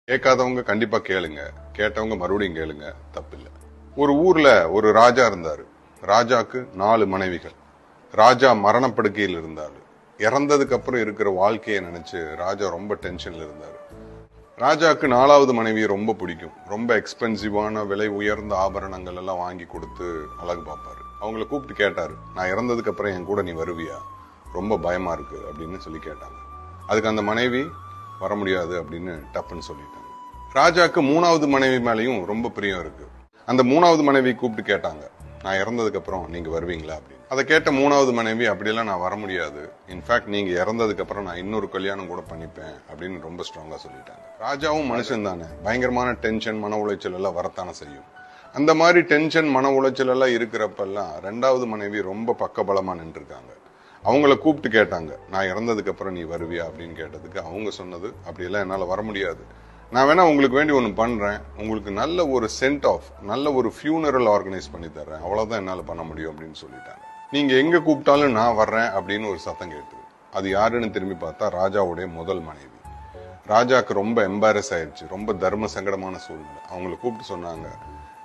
கேட்காதவங்க கண்டிப்பா கேளுங்க, கேட்டவங்க மறுபடியும் கேளுங்க, தப்பில்லை. ஒரு ஊர்ல ஒரு ராஜா இருந்தாரு. ராஜாக்கு 4 மனைவிகள். ராஜா மரணப்படுக்கையில் இருந்தாரு. இறந்ததுக்கு அப்புறம் இருக்கிற வாழ்க்கையை நினைச்சு ராஜா ரொம்ப டென்ஷன்ல இருந்தாரு. ராஜாக்கு 4வது மனைவியை ரொம்ப பிடிக்கும். ரொம்ப எக்ஸ்பென்சிவான விலை உயர்ந்த ஆபரணங்கள் எல்லாம் வாங்கி கொடுத்து அழகு பார்ப்பாரு. அவங்கள கூப்பிட்டு கேட்டாரு, நான் இறந்ததுக்கு அப்புறம் என் கூட நீ வருவியா, ரொம்ப பயமா இருக்கு அப்படின்னு சொல்லி கேட்டாங்க. அதுக்கு அந்த மனைவி வர முடியாது அப்படின்னு டப்புன்னு சொல்லிட்டாங்க. ராஜாக்கு 3வது மனைவி மேலையும் ரொம்ப பிரியம் இருக்கு. அந்த 3வது மனைவி கூப்பிட்டு கேட்டாங்க, நான் இறந்ததுக்கு அப்புறம் நீங்க வருவீங்களா அப்படின்னு. அதை கேட்ட 3வது மனைவி, அப்படியெல்லாம் நான் வர முடியாது, இன்ஃபேக்ட் நீங்க இறந்ததுக்கு அப்புறம் நான் இன்னொரு கல்யாணம் கூட பண்ணிப்பேன் அப்படின்னு ரொம்ப ஸ்ட்ராங்கா சொல்லிட்டாங்க. ராஜாவும் மனுஷன் தானே, பயங்கரமான டென்ஷன் மன உளைச்சல் எல்லாம் வரத்தானே செய்யும். அந்த மாதிரி டென்ஷன் மன உளைச்சல் எல்லாம் இருக்கிறப்பெல்லாம் 2வது மனைவி ரொம்ப பக்கபலமா நின்று இருக்காங்க. அவங்கள கூப்பிட்டு கேட்டாங்க, நான் இறந்ததுக்கு அப்புறம் நீ வருவியா அப்படின்னு கேட்டதுக்கு அவங்க சொன்னது, அப்படியெல்லாம் என்னால வர முடியாது, நான் வேணா உங்களுக்கு வேண்டி ஒன்று பண்றேன், உங்களுக்கு நல்ல ஒரு சென்ட் ஆஃப், நல்ல ஒரு ஃபியூனரல் ஆர்கனைஸ் பண்ணி தர்றேன், அவ்வளவுதான் என்னால பண்ண முடியும் அப்படின்னு சொல்லிட்டாங்க. நீங்க எங்க கூப்பிட்டாலும் நான் வர்றேன் அப்படின்னு ஒரு சத்தம் கேட்டது. அது யாருன்னு திரும்பி பார்த்தா ராஜாவுடைய முதல் மனைவி. ராஜாக்கு ரொம்ப எம்பாரஸ் ஆயிடுச்சு, ரொம்ப தர்ம சங்கடமான சூழ்நிலை. அவங்களை கூப்பிட்டு சொன்னாங்க,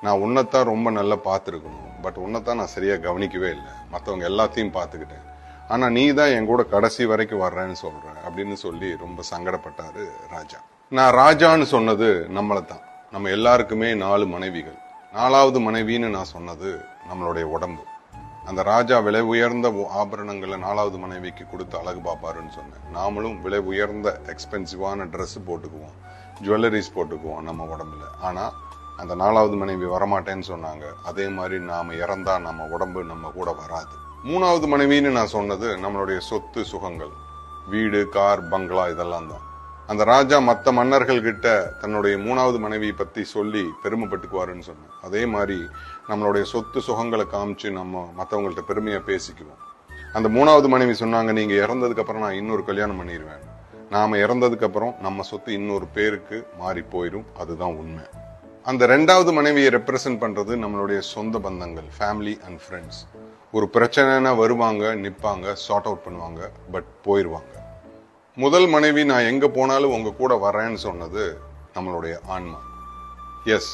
நான் உன்னைத்தான் ரொம்ப நல்லா பார்த்துருக்கணும், பட் உன்னைத்தான் நான் சரியா கவனிக்கவே இல்லை, மற்றவங்க எல்லாத்தையும் பார்த்துக்கிட்டேன், ஆனா நீ தான் என் கூட கடைசி வரைக்கும் வர்றேன்னு சொல்ற அப்படின்னு சொல்லி ரொம்ப சங்கடப்பட்டாரு ராஜா. நான் ராஜான்னு சொன்னது நம்மளை தான். நம்ம எல்லாருக்குமே 4 மனைவிகள். 4வது மனைவின்னு நான் சொன்னது நம்மளுடைய உடம்பு. அந்த ராஜா விலை உயர்ந்த ஆபரணங்களை 4வது மனைவிக்கு கொடுத்து அழகு பார்ப்பாருன்னு சொன்னேன். நாமளும் விலை உயர்ந்த எக்ஸ்பென்சிவான ட்ரெஸ் போட்டுக்குவோம், ஜுவல்லரிஸ் போட்டுக்குவோம் நம்ம உடம்புல. ஆனா அந்த 4வது மனைவி வரமாட்டேன்னு சொன்னாங்க. அதே மாதிரி நாம இறந்தா நம்ம உடம்பு நம்ம கூட வராது. 3வது மனைவின்னு நான் சொன்னது நம்மளுடைய சொத்து சுகங்கள், வீடு, கார், பங்களா, இதெல்லாம் தான். அந்த ராஜா மற்ற மன்னர்கள் கிட்ட தன்னுடைய 3வது மனைவியை பத்தி சொல்லி பெருமைப்பட்டுக்குவாருன்னு சொன்னேன். அதே மாதிரி நம்மளுடைய சொத்து சுகங்களை காமிச்சு நம்ம மற்றவங்கள்ட்ட பெருமையா பேசிக்குவோம். அந்த 3வது மனைவி சொன்னாங்க, நீங்க இறந்ததுக்கு அப்புறம் நான் இன்னொரு கல்யாணம் பண்ணிடுவேன், நாம இறந்ததுக்கு அப்புறம் நம்ம சொத்து இன்னொரு பேருக்கு மாறி போயிடும், அதுதான் உண்மை. அந்த 2வது மனைவியை ரெப்ரசென்ட் பண்றது நம்மளுடைய சொந்த பந்தங்கள், ஃபேமிலி அண்ட் ஃப்ரெண்ட்ஸ். ஒரு பிரச்சனைனா வருவாங்க, நிப்பாங்க, சார்ட் அவுட் பண்ணுவாங்க, பட் போயிருவாங்க. முதல் மனைவி நான் எங்க போனாலும் உங்க கூட வரேன்னு சொன்னது நம்மளுடைய ஆன்மா. எஸ்,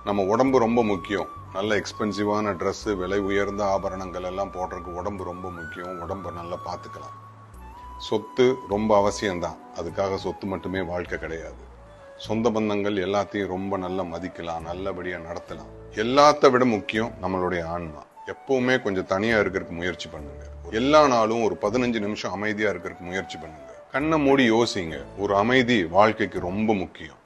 நம்ம உடம்பு ரொம்ப முக்கியம். நல்ல எக்ஸ்பென்சிவான ட்ரெஸ், விலை உயர்ந்த ஆபரணங்கள் எல்லாம் போடுறதுக்கு உடம்பு ரொம்ப முக்கியம். உடம்ப நல்லா பார்த்துக்கலாம். சொத்து ரொம்ப அவசியம்தான், அதுக்காக சொத்து மட்டுமே வாழ்க்கை கிடையாது. சொந்த பந்தங்கள் எல்லாத்தையும் ரொம்ப நல்லா மதிக்கலாம், நல்லபடியா நடத்தலாம். எல்லாத்த விட முக்கியம் நம்மளுடைய ஆன்மா. எப்பவுமே கொஞ்சம் தனியா இருக்கிறதுக்கு முயற்சி பண்ணுங்க. எல்லா நாளும் ஒரு 15 நிமிஷம் அமைதியா இருக்கிறதுக்கு முயற்சி பண்ணுங்க. கண்ணை மூடி யோசிங்க. ஒரு அமைதி வாழ்க்கைக்கு ரொம்ப முக்கியம்.